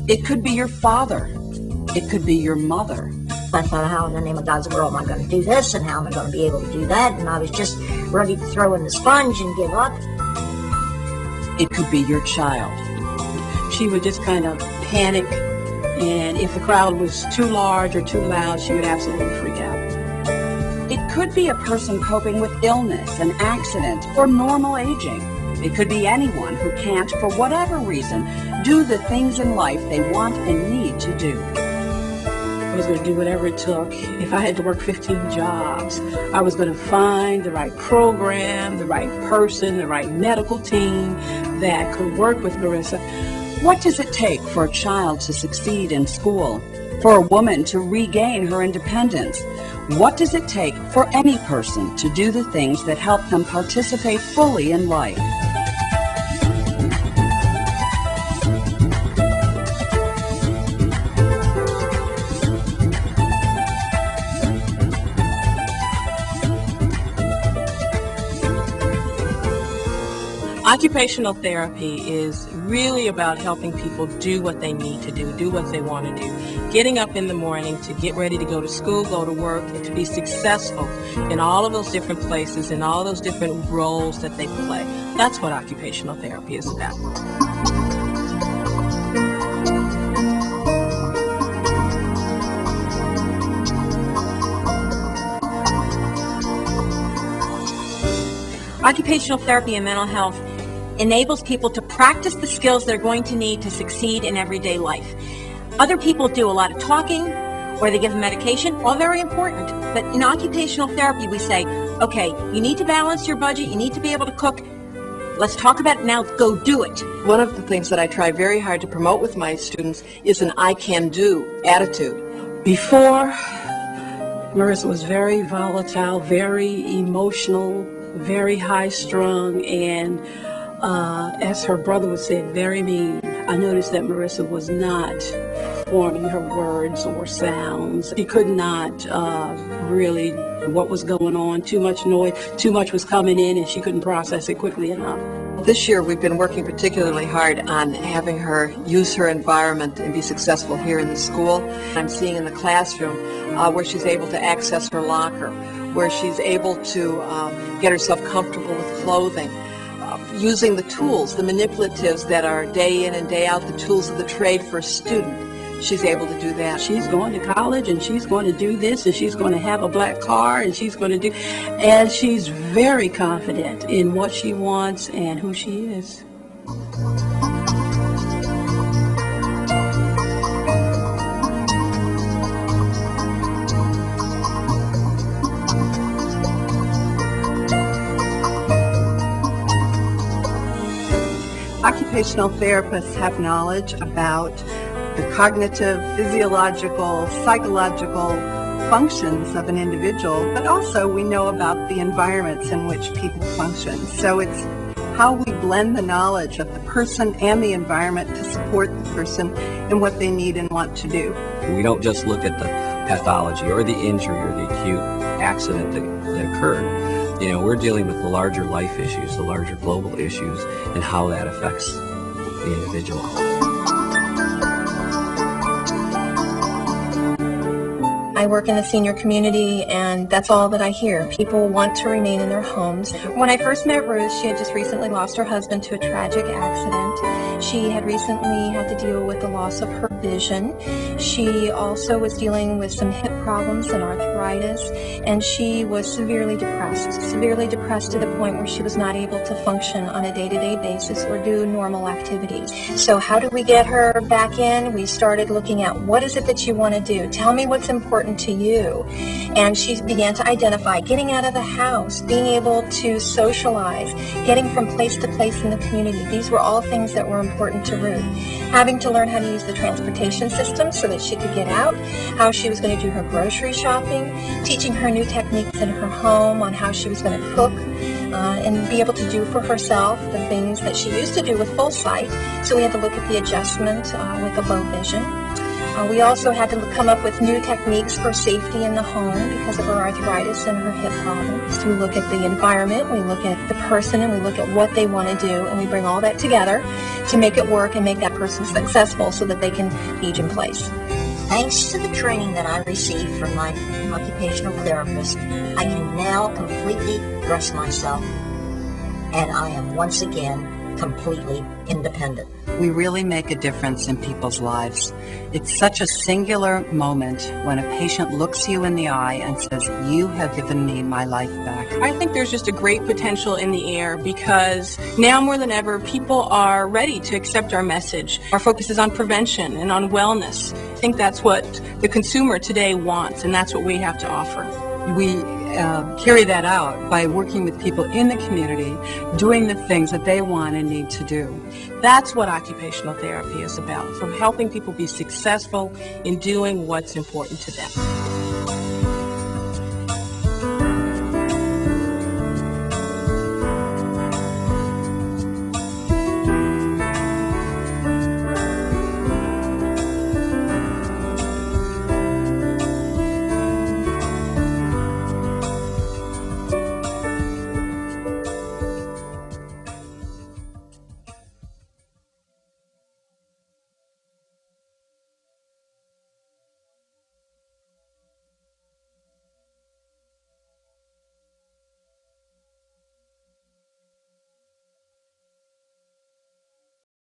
It could be your father. It could be your mother. I thought, how in the name of God's world am I going to do this, and how am I going to be able to do that? And I was just ready to throw in the sponge and give up. It could be your child. She would just kind of panic, and if the crowd was too large or too loud, she would absolutely freak out. It could be a person coping with illness, an accident, or normal aging. It could be anyone who can't, for whatever reason, do the things in life they want and need to do. I was going to do whatever it took. If I had to work 15 jobs, I was going to find the right program, the right person, the right medical team that could work with Marissa. What does it take for a child to succeed in school? For a woman to regain her independence? What does it take for any person to do the things that help them participate fully in life? Occupational therapy is really about helping people do what they need to do what they want to do. Getting up in the morning to get ready to go to school, go to work, and to be successful in all of those different places, in all those different roles that they play. That's what occupational therapy is about. Occupational therapy and mental health enables people to practice the skills they're going to need to succeed in everyday life. Other people do a lot of talking, or they give them medication, all very important. But in occupational therapy, we say, okay, you need to balance your budget, you need to be able to cook. Let's talk about it now, go do it. One of the things that I try very hard to promote with my students is an I can do attitude. Before, Marissa was very volatile, very emotional, very high-strung, and as her brother would say, very mean. I noticed that Marissa was not forming her words or sounds. She could not really what was going on. Too much noise, too much was coming in, and she couldn't process it quickly enough. This year we've been working particularly hard on having her use her environment and be successful here in the school. I'm seeing in the classroom where she's able to access her locker, where she's able to get herself comfortable with clothing, using the tools, the manipulatives that are day in and day out, the tools of the trade for a student. She's able to do that. She's going to college, and she's going to do this, and she's going to have a black car, and she's going to do, and she's very confident in what she wants and who she is. Occupational therapists have knowledge about the cognitive, physiological, psychological functions of an individual, but also we know about the environments in which people function. So it's how we blend the knowledge of the person and the environment to support the person in what they need and want to do. We don't just look at the pathology or the injury or the acute accident that occurred. You know, we're dealing with the larger life issues, the larger global issues, and how that affects the individual. I work in the senior community, and that's all that I hear. People want to remain in their homes. When I first met Ruth, she had just recently lost her husband to a tragic accident. She had recently had to deal with the loss of her vision. She also was dealing with some hip problems and arthritis, and she was severely depressed to the point where she was not able to function on a day-to-day basis or do normal activities. So how do we get her back in? We started looking at, what is it that you want to do? Tell me what's important to you. And she began to identify getting out of the house, being able to socialize, getting from place to place in the community. These were all things that were important to Ruth. Having to learn how to use the transportation system so that she could get out, how she was going to do her grocery shopping, teaching her new techniques in her home on how she was going to cook, and be able to do for herself the things that she used to do with full sight. So we had to look at the adjustment with the low vision. We also had to come up with new techniques for safety in the home because of her arthritis and her hip problems. So we look at the environment, we look at the person, and we look at what they want to do, and we bring all that together to make it work and make that person successful so that they can age in place. Thanks to the training that I received from my occupational therapist, I can now completely dress myself, and I am once again completely independent. We really make a difference in people's lives. It's such a singular moment when a patient looks you in the eye and says, "You have given me my life back." I think there's just a great potential in the air because now more than ever, people are ready to accept our message. Our focus is on prevention and on wellness. I think that's what the consumer today wants, and that's what we have to offer. We carry that out by working with people in the community, doing the things that they want and need to do. That's what occupational therapy is about, from helping people be successful in doing what's important to them.